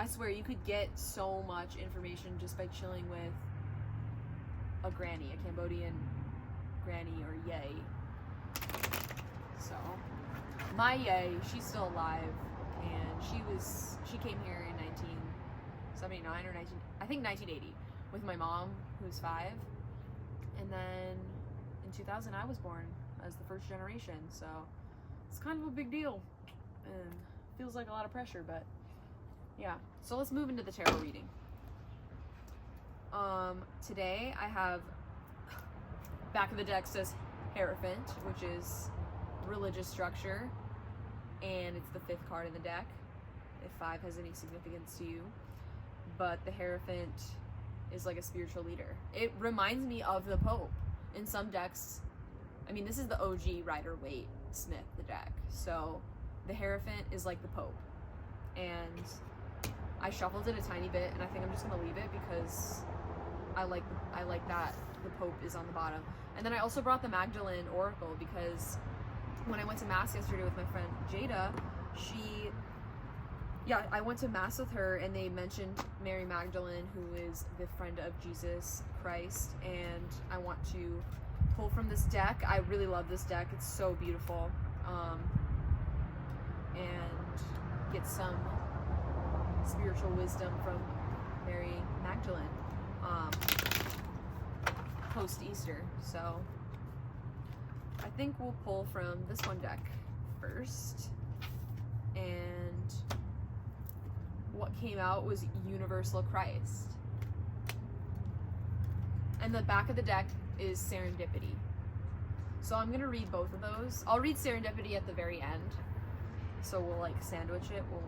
swear you could get so much information just by chilling with a granny, a Cambodian granny or yay. So my yay, she's still alive, and she came here in 1979 or 1980 with my mom, who's 5, and then in 2000 I was born as the first generation, so it's kind of a big deal and feels like a lot of pressure, but yeah. So let's move into the tarot reading. Today I have, back of the deck says Hierophant, which is religious structure, and it's the 5th card in the deck, if 5 has any significance to you. But the Hierophant is like a spiritual leader. It reminds me of the Pope. In some decks, I mean, this is the OG Rider-Waite-Smith, the deck, so the Hierophant is like the Pope. And I shuffled it a tiny bit, and I think I'm just gonna leave it because I like that the Pope is on the bottom. And then I also brought the Magdalene Oracle because when I went to Mass yesterday with my friend Jada, I went to Mass with her, and they mentioned Mary Magdalene, who is the friend of Jesus Christ, and I want to pull from this deck. I really love this deck. It's so beautiful. And get some spiritual wisdom from Mary Magdalene post-Easter. So I think we'll pull from this one deck first, and what came out was Universal Christ, and the back of the deck is Serendipity. So I'm gonna read both of those. I'll read Serendipity at the very end, so we'll like sandwich it. We'll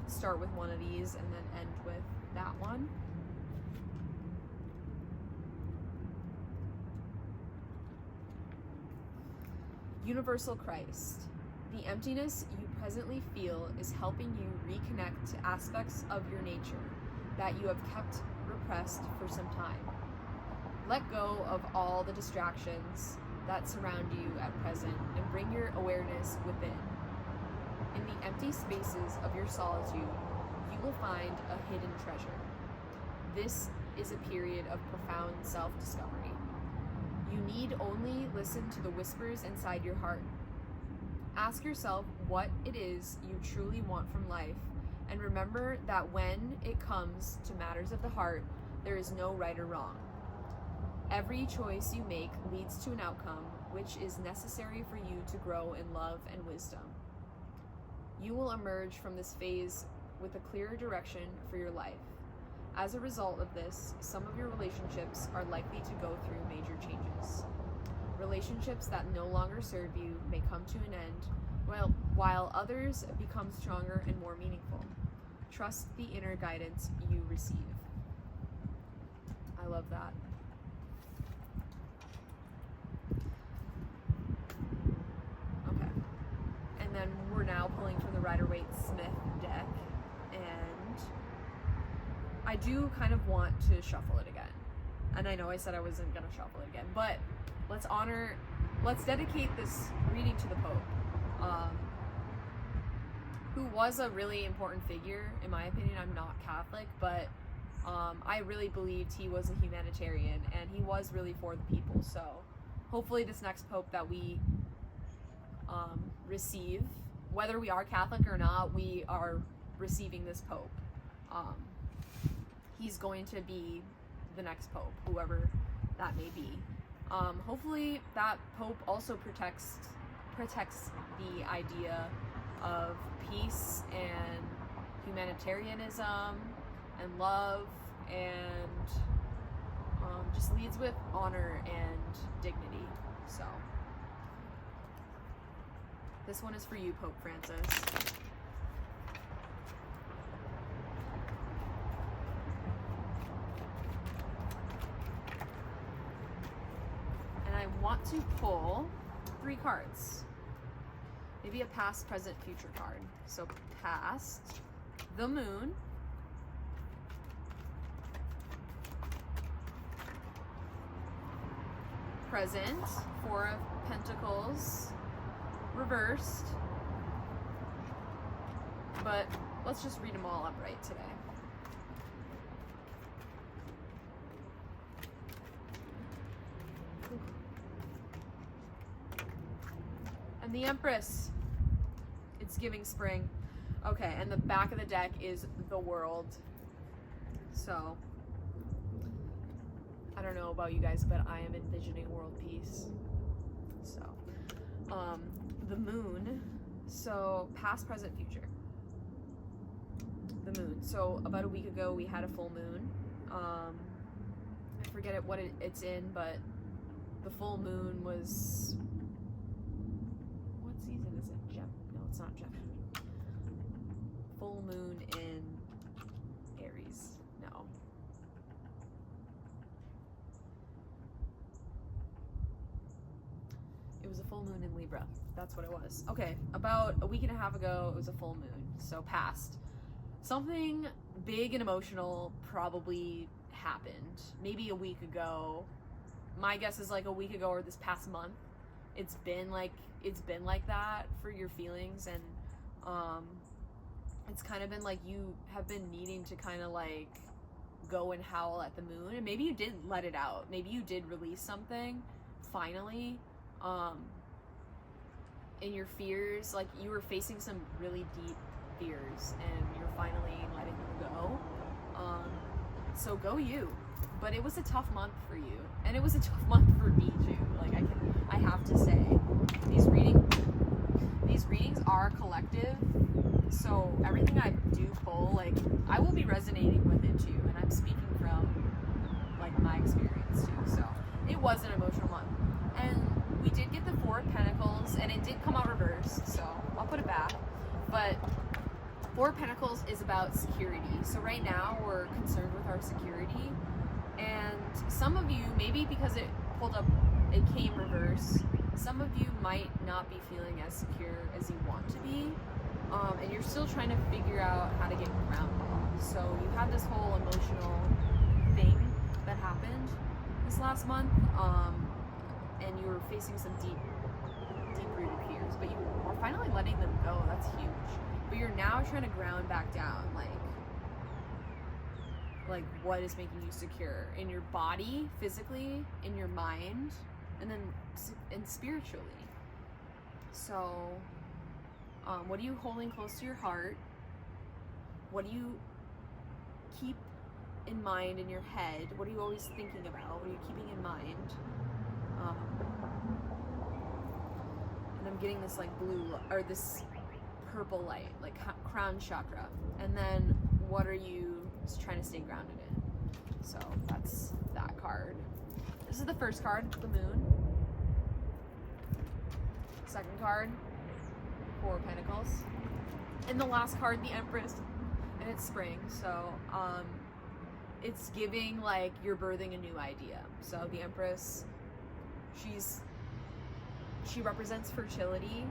start with one of these and then end with that one. Universal Christ. The emptiness you presently feel is helping you reconnect to aspects of your nature that you have kept repressed for some time. Let go of all the distractions that surround you at present and bring your awareness within. In the empty spaces of your solitude, you will find a hidden treasure. This is a period of profound self-discovery. You need only listen to the whispers inside your heart. Ask yourself what it is you truly want from life, and remember that when it comes to matters of the heart, there is no right or wrong. Every choice you make leads to an outcome which is necessary for you to grow in love and wisdom. You will emerge from this phase with a clearer direction for your life. As a result of this, some of your relationships are likely to go through major changes. Relationships that no longer serve you may come to an end, while others become stronger and more meaningful. Trust the inner guidance you receive. I love that. Okay. And then we're now pulling from the Rider-Waite-Smith deck, and I do kind of want to shuffle it again. And I know I said I wasn't going to shuffle it again, but let's dedicate this reading to the Pope, who was a really important figure, in my opinion. I'm not Catholic, but I really believed he was a humanitarian, and he was really for the people. So hopefully this next Pope that we receive, whether we are Catholic or not, we are receiving this Pope. He's going to be the next Pope, whoever that may be. Hopefully that Pope also protects the idea of peace and humanitarianism and love, and just leads with honor and dignity. So this one is for you, Pope Francis. I want to pull 3 cards. Maybe a past, present, future card. So past, the Moon. Present, 4 of Pentacles, reversed. But let's just read them all upright today. the Empress. It's giving spring. Okay, and the back of the deck is the World. So, I don't know about you guys, but I am envisioning world peace. So, the Moon. So, past, present, future. The Moon. So, about a week ago, we had a full moon. I forget what it's in, but the full moon was... What season is it? Gem? No, it's not Gem. Full moon in Aries. No. It was a full moon in Libra. That's what it was. Okay, about a week and a half ago, it was a full moon. So past. Something big and emotional probably happened. Maybe a week ago. My guess is like a week ago or this past month. It's been like that for your feelings, and it's kind of been like you have been needing to kind of like go and howl at the moon, and maybe you did let it out. Maybe you did release something finally. In your fears, like you were facing some really deep fears, and you're finally letting them go. So go you. But it was a tough month for you, and it was a tough month for me too. Like I have to say, these readings are collective. So everything I do pull, like I will be resonating with it too, and I'm speaking from like my experience too. So it was an emotional month, and we did get the Four of Pentacles, and it did come out reversed. So I'll put it back, but Four of Pentacles is about security. So right now we're concerned with our security, and some of you, maybe because it came reverse, some of you might not be feeling as secure as you want to be, and you're still trying to figure out how to get grounded. So you had this whole emotional thing that happened this last month, and you were facing some deep-rooted fears, but you are finally letting them go. That's huge. But you're now trying to ground back down, like what is making you secure in your body, physically, in your mind, and spiritually. So, what are you holding close to your heart? What do you keep in mind in your head? What are you always thinking about? What are you keeping in mind? And I'm getting this like blue or this purple light, like crown chakra. And then what are you trying to stay grounded in? So that's that card. This is the first card, the Moon. Second card, Four of Pentacles. And the last card, the Empress. And it's spring, so it's giving like you're birthing a new idea. So the Empress, she represents fertility.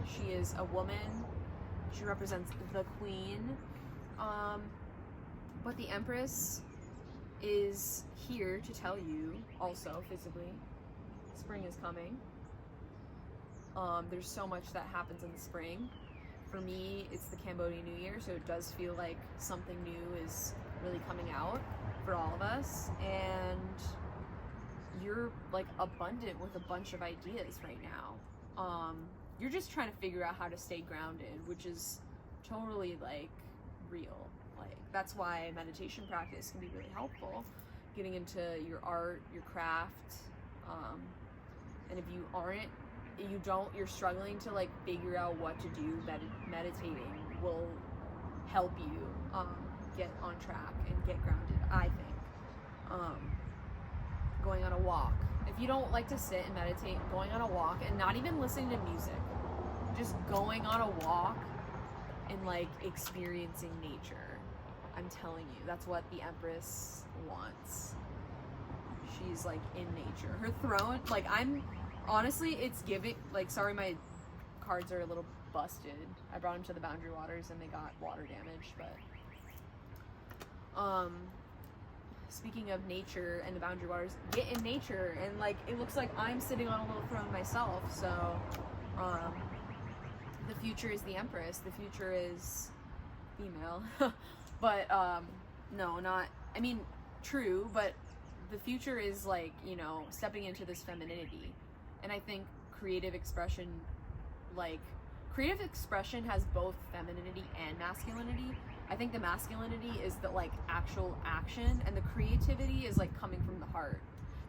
She is a woman. She represents the Queen. But the Empress is here to tell you also physically, spring is coming. There's so much that happens in the spring. For me, it's the Cambodian New Year, so it does feel like something new is really coming out for all of us, and you're like abundant with a bunch of ideas right now. You're just trying to figure out how to stay grounded, which is totally like real. Like that's why meditation practice can be really helpful, getting into your art, your craft, and if you're struggling to like figure out what to do, meditating will help you get on track and get grounded, I think. Going on a walk. If you don't like to sit and meditate, going on a walk and not even listening to music, just going on a walk and like experiencing nature. I'm telling you, that's what the Empress wants. She's like in nature. Her throne, like honestly, it's giving, like, sorry my cards are a little busted. I brought them to the Boundary Waters and they got water damage, but speaking of nature and the Boundary Waters, get in nature, and like it looks like I'm sitting on a little throne myself. So the future is the Empress. The future is female. But no, not, I mean, true, but the future is like, you know, stepping into this femininity. And I think creative expression like, creative expression has both femininity and masculinity. I think the masculinity is the, like, actual action, and the creativity is, like, coming from the heart.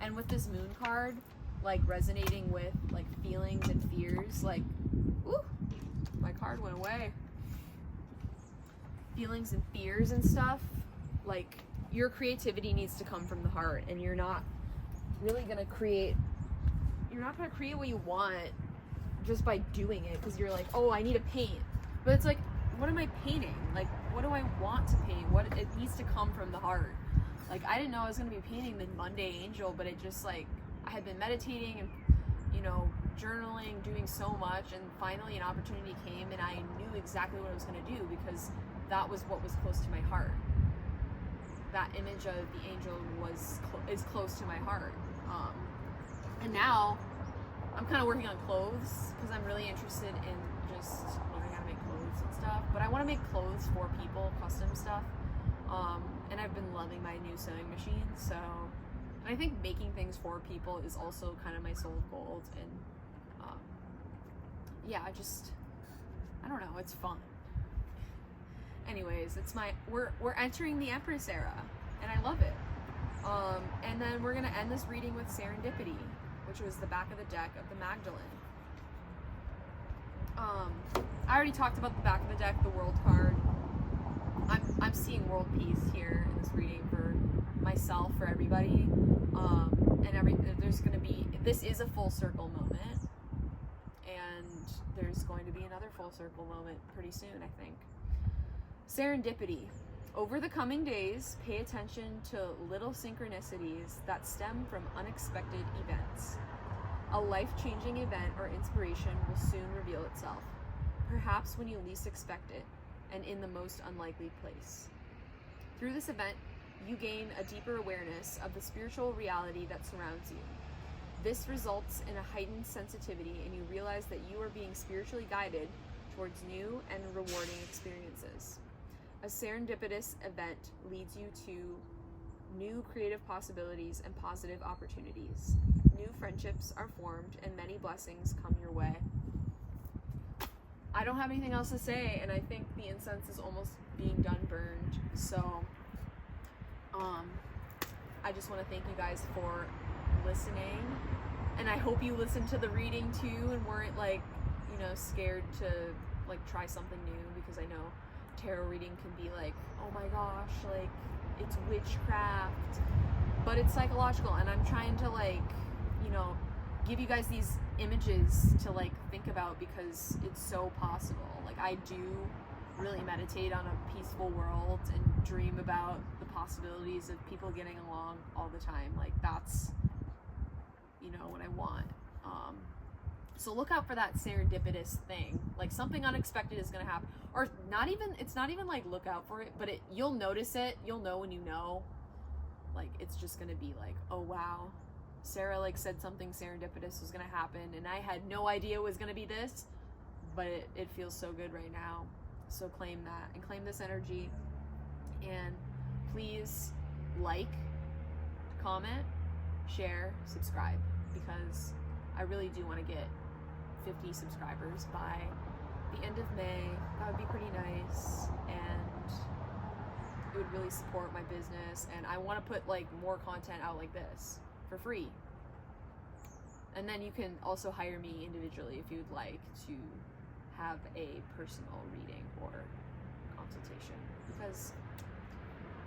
And with this moon card, like, resonating with, like, feelings and fears, like, woo, my card went away. Feelings and fears and stuff, like, your creativity needs to come from the heart, and you're not really gonna create what you want just by doing it, because you're like, oh, I need to paint. But it's like, what am I painting? Like, what do I want to paint? It needs to come from the heart. Like, I didn't know I was gonna be painting the Monday Angel, but it just, like, I had been meditating and, you know, journaling, doing so much, and finally an opportunity came, and I knew exactly what I was gonna do, because that was what was close to my heart. That image of the angel is close to my heart. And now I'm kind of working on clothes, because I'm really interested in just learning how to make clothes and stuff. But I want to make clothes for people, custom stuff. And I've been loving my new sewing machine. So, and I think making things for people is also kind of my soul gold. And yeah, I don't know, it's fun. Anyways, we're entering the Empress era, and I love it. And then we're gonna end this reading with Serendipity, which was the back of the deck of the Magdalene. I already talked about the back of the deck, the World card. I'm seeing world peace here in this reading for myself, for everybody, this is a full circle moment, and there's going to be another full circle moment pretty soon, I think. Serendipity. Over the coming days, pay attention to little synchronicities that stem from unexpected events. A life-changing event or inspiration will soon reveal itself, perhaps when you least expect it, and in the most unlikely place. Through this event, you gain a deeper awareness of the spiritual reality that surrounds you. This results in a heightened sensitivity, and you realize that you are being spiritually guided towards new and rewarding experiences. A serendipitous event leads you to new creative possibilities and positive opportunities. New friendships are formed, and many blessings come your way. I don't have anything else to say, and I think the incense is almost being done burned. So, I just want to thank you guys for listening, and I hope you listened to the reading too and weren't, like, you know, scared to, like, try something new, because I know tarot reading can be like, oh my gosh, like, it's witchcraft, but it's psychological, and I'm trying to, like, you know, give you guys these images to, like, think about, because it's so possible. Like, I do really meditate on a peaceful world and dream about the possibilities of people getting along all the time. Like, that's, you know, what I want. So look out for that serendipitous thing. Like, something unexpected is gonna happen, or it's not even like look out for it, but you'll notice it. You'll know when you know. Like, it's just gonna be like, oh wow, Sarah, like, said something serendipitous was gonna happen, and I had no idea it was gonna be this, but it feels so good right now. So claim that, and claim this energy, and please like, comment, share, subscribe, because I really do want to get 50 subscribers by the end of May. That would be pretty nice, and it would really support my business, and I want to put, like, more content out like this for free. And then you can also hire me individually if you'd like to have a personal reading or consultation, because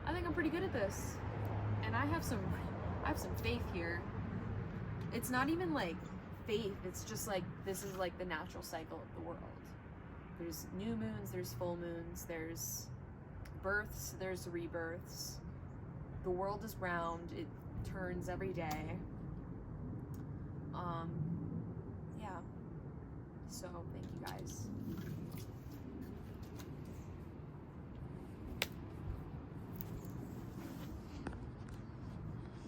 I think I'm pretty good at this, and I have some faith here. It's not even like faith, it's just like, this is like the natural cycle of the world. There's new moons, there's full moons, there's births, there's rebirths. The world is round, it turns every day. Yeah. So thank you guys.